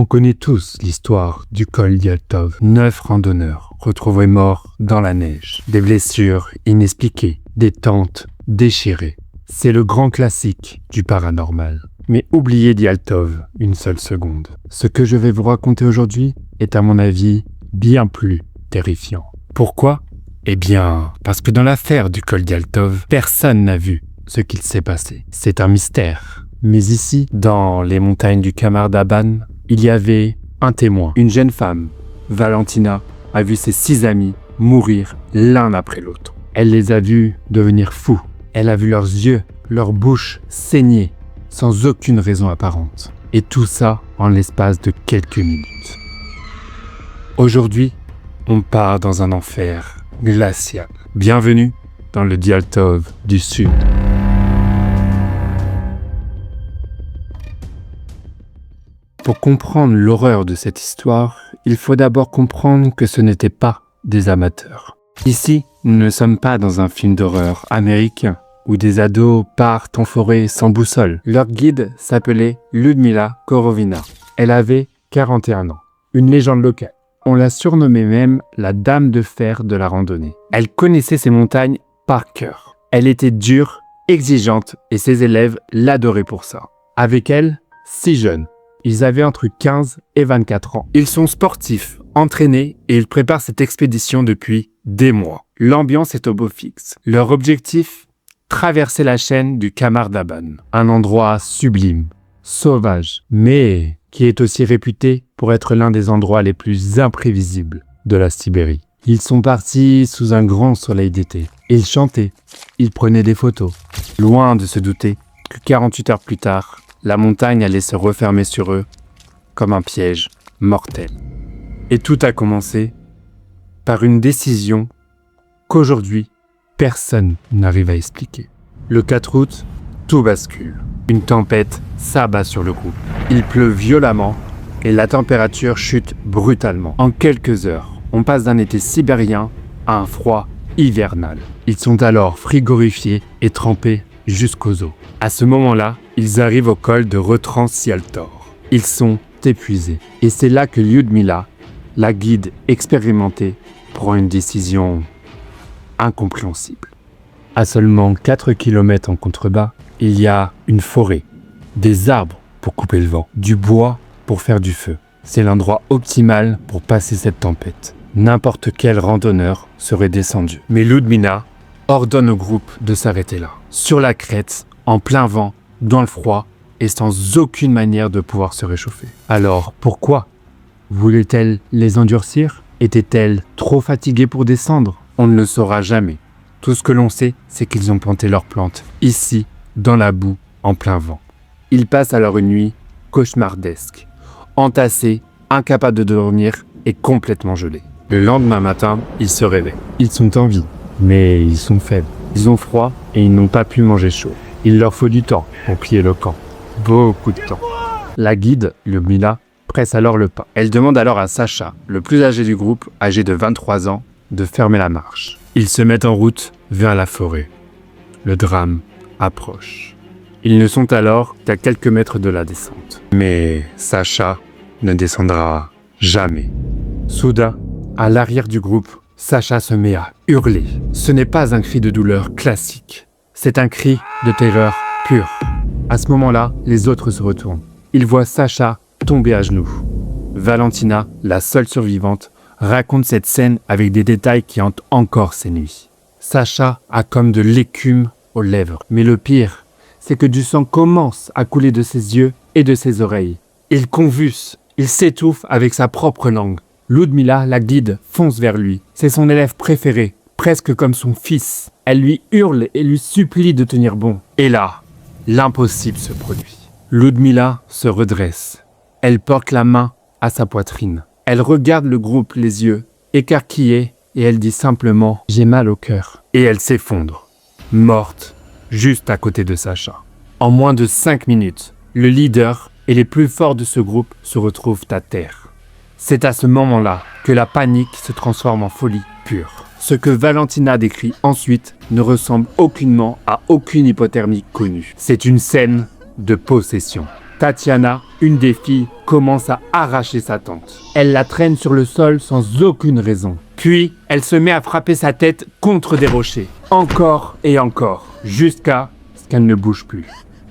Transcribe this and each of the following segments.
On connaît tous l'histoire du col d'Yaltov. 9 randonneurs retrouvés morts dans la neige. Des blessures inexpliquées, des tentes déchirées. C'est le grand classique du paranormal. Mais oubliez d'Yaltov une seule seconde. Ce que je vais vous raconter aujourd'hui est à mon avis bien plus terrifiant. Pourquoi ? Eh bien, parce que dans l'affaire du col d'Yaltov, personne n'a vu ce qu'il s'est passé. C'est un mystère. Mais ici, dans les montagnes du Kamar Daban, il y avait un témoin. Une jeune femme, Valentina, a vu ses 6 amis mourir l'un après l'autre. Elle les a vus devenir fous. Elle a vu leurs yeux, leur bouche saigner, sans aucune raison apparente. Et tout ça en l'espace de quelques minutes. Aujourd'hui, on part dans un enfer glacial. Bienvenue dans le Yaltov du Sud. Pour comprendre l'horreur de cette histoire, il faut d'abord comprendre que ce n'étaient pas des amateurs. Ici, nous ne sommes pas dans un film d'horreur américain où des ados partent en forêt sans boussole. Leur guide s'appelait Ludmila Korovina. Elle avait 41 ans, une légende locale. On la surnommait même la dame de fer de la randonnée. Elle connaissait ces montagnes par cœur. Elle était dure, exigeante et ses élèves l'adoraient pour ça. Avec elle, 6 jeunes. Ils avaient entre 15 et 24 ans. Ils sont sportifs, entraînés et ils préparent cette expédition depuis des mois. L'ambiance est au beau fixe. Leur objectif ? Traverser la chaîne du Kamar Daban. Un endroit sublime, sauvage, mais qui est aussi réputé pour être l'un des endroits les plus imprévisibles de la Sibérie. Ils sont partis sous un grand soleil d'été. Ils chantaient, ils prenaient des photos. Loin de se douter que 48 heures plus tard, la montagne allait se refermer sur eux comme un piège mortel. Et tout a commencé par une décision qu'aujourd'hui, personne n'arrive à expliquer. Le 4 août, tout bascule. Une tempête s'abat sur le groupe. Il pleut violemment et la température chute brutalement. En quelques heures, on passe d'un été sibérien à un froid hivernal. Ils sont alors frigorifiés et trempés jusqu'aux os. À ce moment-là, ils arrivent au col de Retrans-Yaltor. Ils sont épuisés. Et c'est là que Lyudmila, la guide expérimentée, prend une décision incompréhensible. À seulement 4 km en contrebas, il y a une forêt, des arbres pour couper le vent, du bois pour faire du feu. C'est l'endroit optimal pour passer cette tempête. N'importe quel randonneur serait descendu. Mais Lyudmila ordonne au groupe de s'arrêter là, sur la crête, en plein vent, dans le froid et sans aucune manière de pouvoir se réchauffer. Alors, pourquoi ? Voulait-elle les endurcir ? Était-elle trop fatiguée pour descendre ? On ne le saura jamais. Tout ce que l'on sait, c'est qu'ils ont planté leurs plantes, ici, dans la boue, en plein vent. Ils passent alors une nuit cauchemardesque, entassés, incapables de dormir et complètement gelés. Le lendemain matin, ils se réveillent. Ils sont en vie, mais ils sont faibles. Ils ont froid et ils n'ont pas pu manger chaud. Il leur faut du temps pour plier le camp. Beaucoup de temps. La guide, Lyudmila, presse alors le pas. Elle demande alors à Sacha, le plus âgé du groupe, âgé de 23 ans, de fermer la marche. Ils se mettent en route vers la forêt. Le drame approche. Ils ne sont alors qu'à quelques mètres de la descente. Mais Sacha ne descendra jamais. Soudain, à l'arrière du groupe, Sacha se met à hurler. Ce n'est pas un cri de douleur classique. C'est un cri de terreur pure. À ce moment-là, les autres se retournent. Ils voient Sacha tomber à genoux. Valentina, la seule survivante, raconte cette scène avec des détails qui hantent encore ses nuits. Sacha a comme de l'écume aux lèvres. Mais le pire, c'est que du sang commence à couler de ses yeux et de ses oreilles. Il convulse, il s'étouffe avec sa propre langue. Lyudmila, la guide, fonce vers lui. C'est son élève préféré, presque comme son fils. Elle lui hurle et lui supplie de tenir bon. Et là, l'impossible se produit. Lyudmila se redresse. Elle porte la main à sa poitrine. Elle regarde le groupe les yeux écarquillés et elle dit simplement « J'ai mal au cœur ». Et elle s'effondre, morte, juste à côté de Sacha. En moins de 5 minutes, le leader et les plus forts de ce groupe se retrouvent à terre. C'est à ce moment-là que la panique se transforme en folie pure. Ce que Valentina décrit ensuite ne ressemble aucunement à aucune hypothermie connue. C'est une scène de possession. Tatiana, une des filles, commence à arracher sa tante. Elle la traîne sur le sol sans aucune raison. Puis, elle se met à frapper sa tête contre des rochers. Encore et encore, jusqu'à ce qu'elle ne bouge plus.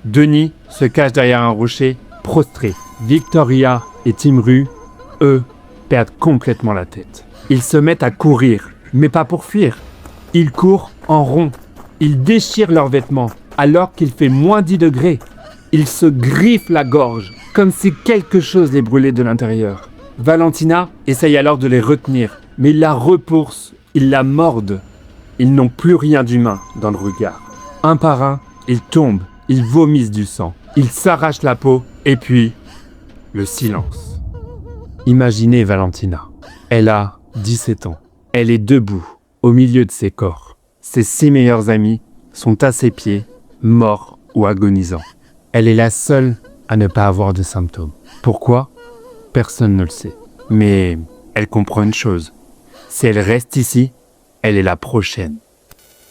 Denis se cache derrière un rocher, prostré. Victoria et Timru, eux, perdent complètement la tête. Ils se mettent à courir, mais pas pour fuir. Ils courent en rond. Ils déchirent leurs vêtements, alors qu'il fait moins 10 degrés. Ils se griffent la gorge, comme si quelque chose les brûlait de l'intérieur. Valentina essaye alors de les retenir, mais ils la repoussent, ils la mordent. Ils n'ont plus rien d'humain dans le regard. Un par un, ils tombent, ils vomissent du sang, ils s'arrachent la peau, et puis, le silence. Imaginez Valentina. Elle a 17 ans. Elle est debout, au milieu de ses corps. Ses 6 meilleurs amis sont à ses pieds, morts ou agonisants. Elle est la seule à ne pas avoir de symptômes. Pourquoi ? Personne ne le sait. Mais elle comprend une chose. Si elle reste ici, elle est la prochaine.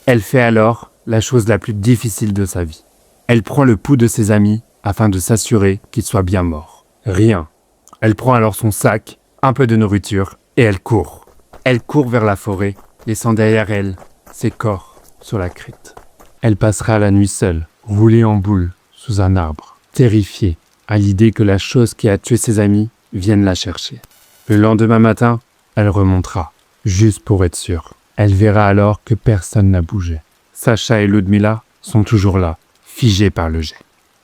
Elle fait alors la chose la plus difficile de sa vie. Elle prend le pouls de ses amis afin de s'assurer qu'ils soient bien morts. Rien. Elle prend alors son sac, un peu de nourriture, et elle court. Elle court vers la forêt, laissant derrière elle ses corps sur la crête. Elle passera la nuit seule, roulée en boule, sous un arbre, terrifiée à l'idée que la chose qui a tué ses amis vienne la chercher. Le lendemain matin, elle remontera, juste pour être sûre. Elle verra alors que personne n'a bougé. Sacha et Ludmila sont toujours là, figés par le jet.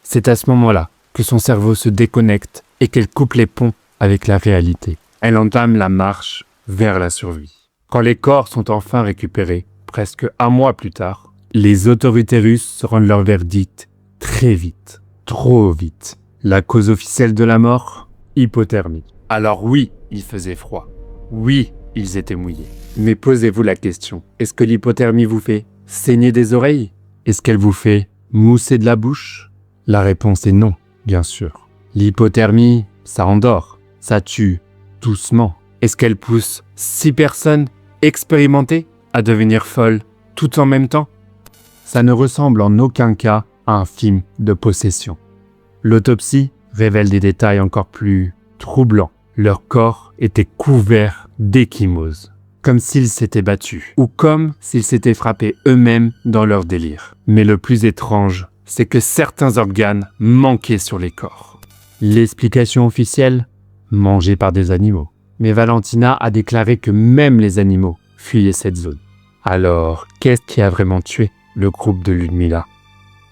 C'est à ce moment-là que son cerveau se déconnecte et qu'elle coupe les ponts avec la réalité. Elle entame la marche vers la survie. Quand les corps sont enfin récupérés, presque un mois plus tard, les autorités russes rendent leur verdict très vite, trop vite. La cause officielle de la mort ? Hypothermie. Alors oui, il faisait froid. Oui, ils étaient mouillés. Mais posez-vous la question, est-ce que l'hypothermie vous fait saigner des oreilles ? Est-ce qu'elle vous fait mousser de la bouche ? La réponse est non, bien sûr. L'hypothermie, ça endort, ça tue doucement. Est-ce qu'elle pousse 6 personnes expérimentées à devenir folles tout en même temps ? Ça ne ressemble en aucun cas à un film de possession. L'autopsie révèle des détails encore plus troublants. Leur corps était couvert d'échymoses, comme s'ils s'étaient battus, ou comme s'ils s'étaient frappés eux-mêmes dans leur délire. Mais le plus étrange, c'est que certains organes manquaient sur les corps. L'explication officielle ? Mangés par des animaux. Mais Valentina a déclaré que même les animaux fuyaient cette zone. Alors, qu'est-ce qui a vraiment tué le groupe de Ludmila ?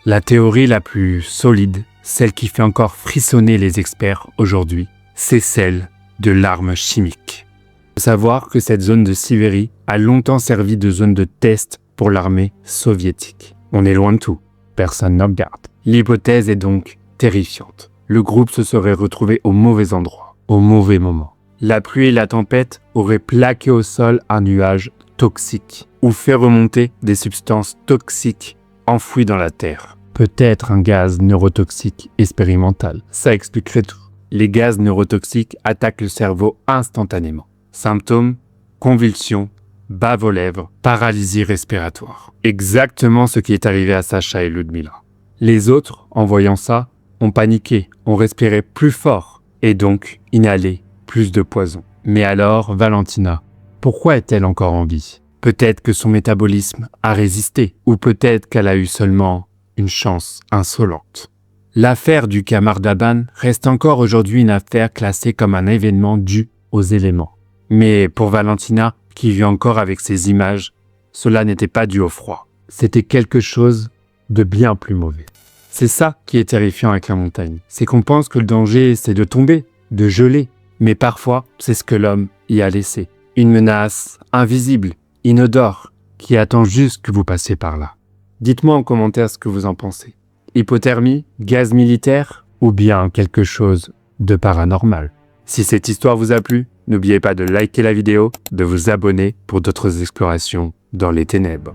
La théorie la plus solide, celle qui fait encore frissonner les experts aujourd'hui, c'est celle de l'arme chimique. Il faut savoir que cette zone de Sibérie a longtemps servi de zone de test pour l'armée soviétique. On est loin de tout, personne ne regarde. L'hypothèse est donc terrifiante. Le groupe se serait retrouvé au mauvais endroit, au mauvais moment. La pluie et la tempête auraient plaqué au sol un nuage toxique ou fait remonter des substances toxiques enfouies dans la terre. Peut-être un gaz neurotoxique expérimental. Ça expliquerait tout. Les gaz neurotoxiques attaquent le cerveau instantanément. Symptômes, convulsions, bave aux lèvres, paralysie respiratoire. Exactement ce qui est arrivé à Sacha et Ludmila. Les autres, en voyant ça, ont paniqué, ont respiré plus fort et donc inhalé plus de poison. Mais alors, Valentina, pourquoi est-elle encore en vie ? Peut-être que son métabolisme a résisté, ou peut-être qu'elle a eu seulement une chance insolente. L'affaire du Kamardaban reste encore aujourd'hui une affaire classée comme un événement dû aux éléments. Mais pour Valentina, qui vit encore avec ces images, cela n'était pas dû au froid. C'était quelque chose de bien plus mauvais. C'est ça qui est terrifiant avec la montagne. C'est qu'on pense que le danger, c'est de tomber, de geler. Mais parfois, c'est ce que l'homme y a laissé. Une menace invisible, inodore, qui attend juste que vous passiez par là. Dites-moi en commentaire ce que vous en pensez. Hypothermie, gaz militaire ou bien quelque chose de paranormal. Si cette histoire vous a plu, n'oubliez pas de liker la vidéo, de vous abonner pour d'autres explorations dans les ténèbres.